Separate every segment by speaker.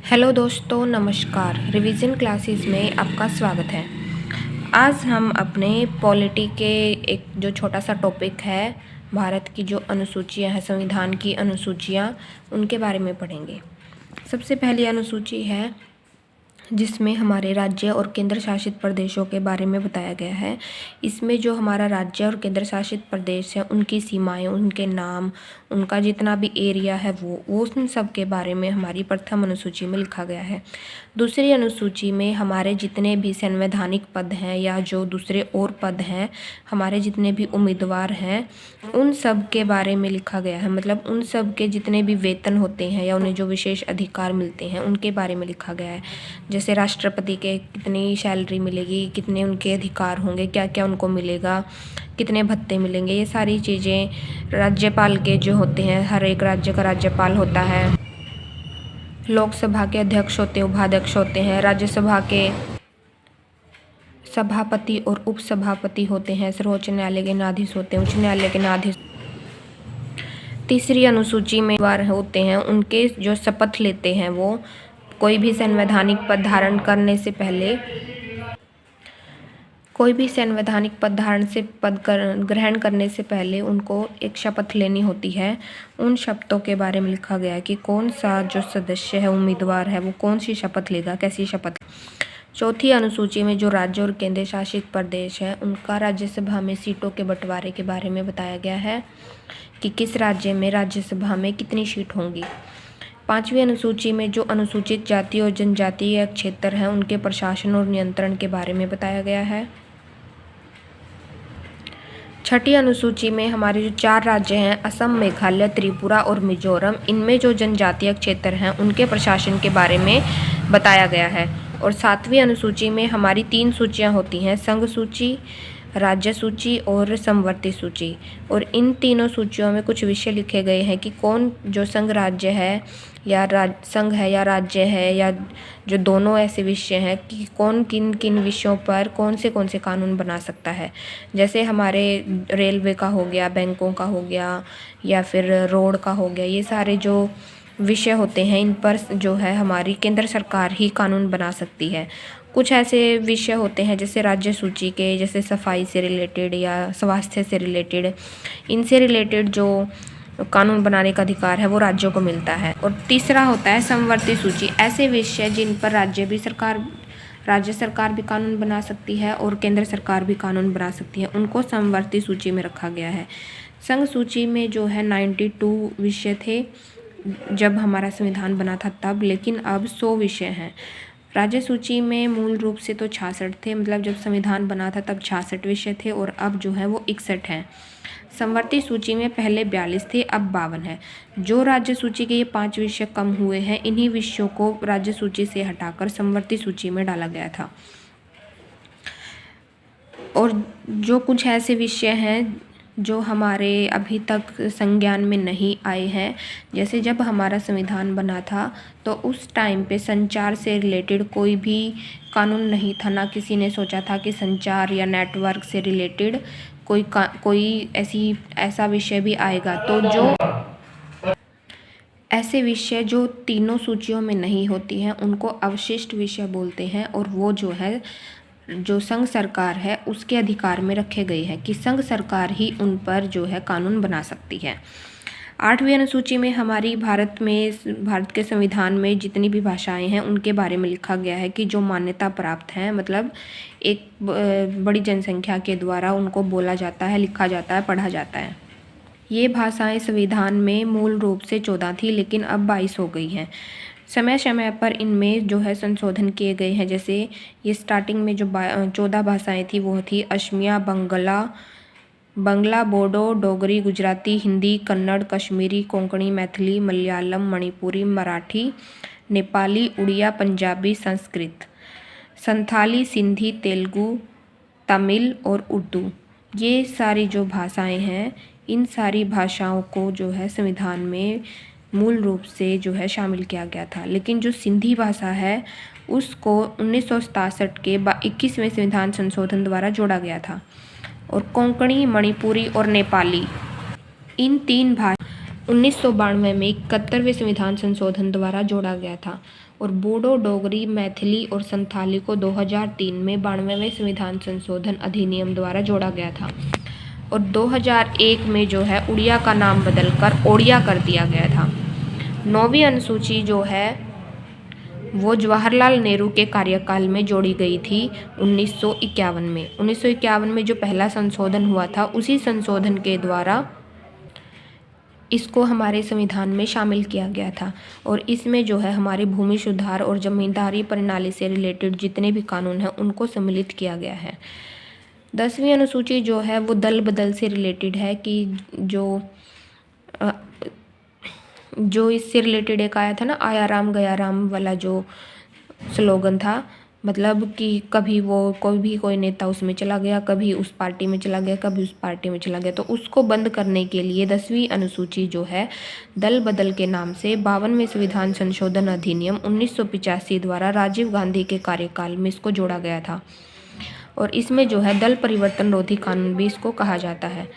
Speaker 1: Hello दोस्तों, नमस्कार। Revision classes में आपका स्वागत है। आज हम अपने पॉलिटी के एक जो छोटा सा टॉपिक है, भारत की जो अनुसूचियां हैं, संविधान की अनुसूचियां, उनके बारे में पढ़ेंगे। सबसे पहली अनुसूची है जिसमें हमारे राज्य और केंद्र शासित प्रदेशों के बारे में बताया गया है। इसमें जो हमारा राज्य और केंद्र शासित प्रदेश है, उनकी सीमाएं, उनके नाम, उनका जितना भी एरिया है वो उन सब के बारे में हमारी प्रथम अनुसूची में लिखा गया है। दूसरी अनुसूची में हमारे जितने भी संवैधानिक पद हैं या जो दूसरे और पद हैं, हमारे जितने भी उम्मीदवार हैं, उन सब के बारे में लिखा गया है। मतलब उन सब के जितने भी वेतन होते हैं या उन्हें जो विशेष अधिकार मिलते हैं, उनके बारे में लिखा गया है। जैसे राष्ट्रपति के कितनी सैलरी मिलेगी, कितने उनके अधिकार होंगे, क्या क्या उनको मिलेगा, कितने भत्ते मिलेंगे, ये सारी चीज़ें। राज्यपाल के जो होते हैं, हर एक राज्य का राज्यपाल होता है। लोकसभा के अध्यक्ष होते हैं, उपाध्यक्ष होते हैं। राज्यसभा के सभापति और उपसभापति होते हैं। सर्वोच्च न्यायालय के न्यायाधीश होते हैं, उच्च न्यायालय के न्यायाधीश। तीसरी अनुसूची में उम्मीदवार होते हैं, उनके जो शपथ लेते हैं, वो कोई भी संवैधानिक पद धारण करने से पहले पद ग्रहण करने से पहले उनको एक शपथ लेनी होती है। उन शपथों के बारे में लिखा गया है कि कौन सा जो सदस्य है, उम्मीदवार है, वो कौन सी शपथ लेगा, कैसी शपथ। चौथी अनुसूची में जो राज्य और केंद्र शासित प्रदेश है, उनका राज्यसभा में सीटों के बंटवारे के बारे में बताया गया है कि किस राज्य में राज्यसभा में कितनी सीट होंगी। पांचवी अनुसूची में जो अनुसूचित जाति और जनजातीय क्षेत्र हैं, उनके प्रशासन और नियंत्रण के बारे में बताया गया है। छठी अनुसूची में हमारे जो 4 राज्य हैं, असम, मेघालय, त्रिपुरा और मिजोरम, इनमें जो जनजातीय क्षेत्र हैं, उनके प्रशासन के बारे में बताया गया है। और 7वीं अनुसूची में हमारी 3 सूचियां होती हैं, संघ सूची, राज्य सूची और समवर्ती सूची। और इन तीनों सूचियों में कुछ विषय लिखे गए हैं कि कौन जो संघ राज्य है या संघ है या राज्य है, या जो दोनों ऐसे विषय हैं कि कौन किन किन विषयों पर कौन से कानून बना सकता है। जैसे हमारे रेलवे का हो गया, बैंकों का हो गया, या फिर रोड का हो गया, ये सारे जो विषय होते हैं, इन पर जो है हमारी केंद्र सरकार ही कानून बना सकती है। कुछ ऐसे विषय होते हैं जैसे राज्य सूची के, जैसे सफाई से रिलेटेड या स्वास्थ्य से रिलेटेड, इनसे रिलेटेड जो कानून बनाने का अधिकार है वो राज्यों को मिलता है। और तीसरा होता है समवर्ती सूची, ऐसे विषय जिन पर राज्य सरकार भी कानून बना सकती है और केंद्र सरकार भी कानून बना सकती है, उनको समवर्ती सूची में रखा गया है। संघ सूची में जो है 92 विषय थे जब हमारा संविधान बना था तब, लेकिन अब 100 विषय हैं। राज्य सूची में मूल रूप से तो 66 थे, मतलब जब संविधान बना था तब 66 विषय थे, और अब जो है वो 61 हैं। समवर्ती सूची में पहले 42 थे, अब 52 है। जो राज्य सूची के ये 5 विषय कम हुए हैं, इन्हीं विषयों को राज्य सूची से हटाकर समवर्ती सूची में डाला गया था। और जो कुछ ऐसे विषय हैं जो हमारे अभी तक संज्ञान में नहीं आए हैं, जैसे जब हमारा संविधान बना था तो उस टाइम पे संचार से रिलेटेड कोई भी कानून नहीं था, ना किसी ने सोचा था कि संचार या नेटवर्क से रिलेटेड कोई ऐसा विषय भी आएगा। तो जो ऐसे विषय जो तीनों सूचियों में नहीं होती हैं, उनको अवशिष्ट विषय बोलते हैं, और वो जो है जो संघ सरकार है उसके अधिकार में रखे गए हैं कि संघ सरकार ही उन पर जो है कानून बना सकती है। 8वीं अनुसूची में हमारी भारत के संविधान में जितनी भी भाषाएं हैं उनके बारे में लिखा गया है कि जो मान्यता प्राप्त हैं, मतलब एक बड़ी जनसंख्या के द्वारा उनको बोला जाता है, लिखा जाता है, पढ़ा जाता है। ये भाषाएं संविधान में मूल रूप से 14 थी, लेकिन अब 22 हो गई हैं। समय समय पर इनमें जो है संशोधन किए गए हैं। जैसे ये स्टार्टिंग में जो 14 भाषाएं थी वो थी असमिया, बंगला, बोडो, डोगरी, गुजराती, हिंदी, कन्नड़, कश्मीरी, कोंकणी, मैथिली, मलयालम, मणिपुरी, मराठी, नेपाली, उड़िया, पंजाबी, संस्कृत, संथाली, सिंधी, तेलुगु, तमिल और उर्दू। ये सारी जो भाषाएं हैं, इन सारी भाषाओं को जो है संविधान में मूल रूप से जो है शामिल किया गया था। लेकिन जो सिंधी भाषा है उसको 1967 के 21वें संविधान संशोधन द्वारा जोड़ा गया था। और कोंकणी, मणिपुरी और नेपाली, इन 3 1992 में 71वें संविधान संशोधन द्वारा जोड़ा गया था और बोडो, डोगरी, मैथिली और संथाली को 2003 में 92वें संविधान संशोधन अधिनियम द्वारा जोड़ा गया था और 2001 में जो है उड़िया का नाम बदलकर ओडिया कर दिया गया था। 9वीं अनुसूची जो है वो जवाहरलाल नेहरू के कार्यकाल में जोड़ी गई थी 1951 में। 1951 में जो पहला संशोधन हुआ था उसी संशोधन के द्वारा इसको हमारे संविधान में शामिल किया गया था और इसमें जो है हमारे भूमि सुधार और जमींदारी प्रणाली से रिलेटेड जितने भी कानून हैं उनको सम्मिलित किया गया है। 10वीं अनुसूची जो है वो दल बदल से रिलेटेड है कि जो इससे रिलेटेड एक आया था ना, आया राम गया राम वाला जो स्लोगन था, मतलब कि कभी वो कोई नेता उसमें चला गया, कभी उस पार्टी में चला गया, कभी उस पार्टी में चला गया, तो उसको बंद करने के लिए 10वीं अनुसूची जो है दल बदल के नाम से 52वें संविधान संशोधन अधिनियम 1985 द्वारा राजीव गांधी के कार्यकाल में इसको जोड़ा गया था और इसमें जो है दल परिवर्तन रोधी कानून भी इसको कहा जाता है।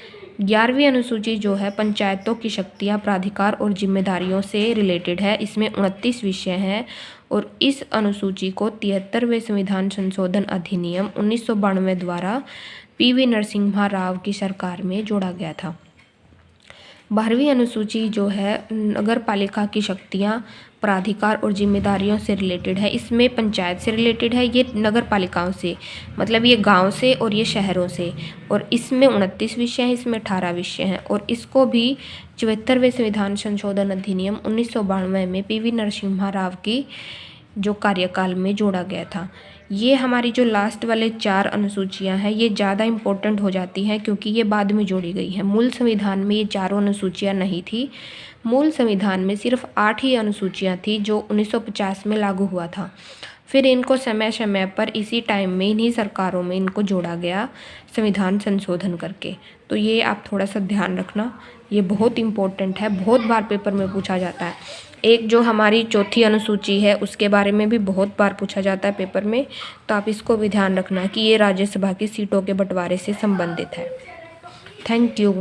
Speaker 1: 11वीं अनुसूची जो है पंचायतों की शक्तियाँ, प्राधिकार और जिम्मेदारियों से रिलेटेड है। इसमें 29 विषय हैं और इस अनुसूची को 73वें संविधान संशोधन अधिनियम 1992 द्वारा PV नरसिम्हा राव की सरकार में जोड़ा गया था। 12वीं अनुसूची जो है नगर पालिका की शक्तियाँ, प्राधिकार और जिम्मेदारियों से रिलेटेड है। इसमें पंचायत से रिलेटेड है, ये नगर पालिकाओं से, मतलब ये गांव से और ये शहरों से, और इसमें 29 विषय हैं, इसमें 18 विषय हैं और इसको भी 74वें संविधान संशोधन अधिनियम 1992 में PV नरसिम्हा राव की जो कार्यकाल में जोड़ा गया था। ये हमारी जो लास्ट वाले 4 अनुसूचियां हैं ये ज़्यादा इम्पोर्टेंट हो जाती हैं क्योंकि ये बाद में जोड़ी गई हैं। मूल संविधान में ये चारों अनुसूचियां नहीं थी। मूल संविधान में सिर्फ 8 ही अनुसूचियां थी जो 1950 में लागू हुआ था। फिर इनको समय समय पर इसी टाइम में इन्हीं सरकारों में इनको जोड़ा गया संविधान संशोधन करके। तो ये आप थोड़ा सा ध्यान रखना, ये बहुत इम्पोर्टेंट है, बहुत बार पेपर में पूछा जाता है। एक जो हमारी चौथी अनुसूची है उसके बारे में भी बहुत बार पूछा जाता है पेपर में, तो आप इसको भी ध्यान रखना कि ये राज्यसभा की सीटों के बंटवारे से संबंधित है। Thank you.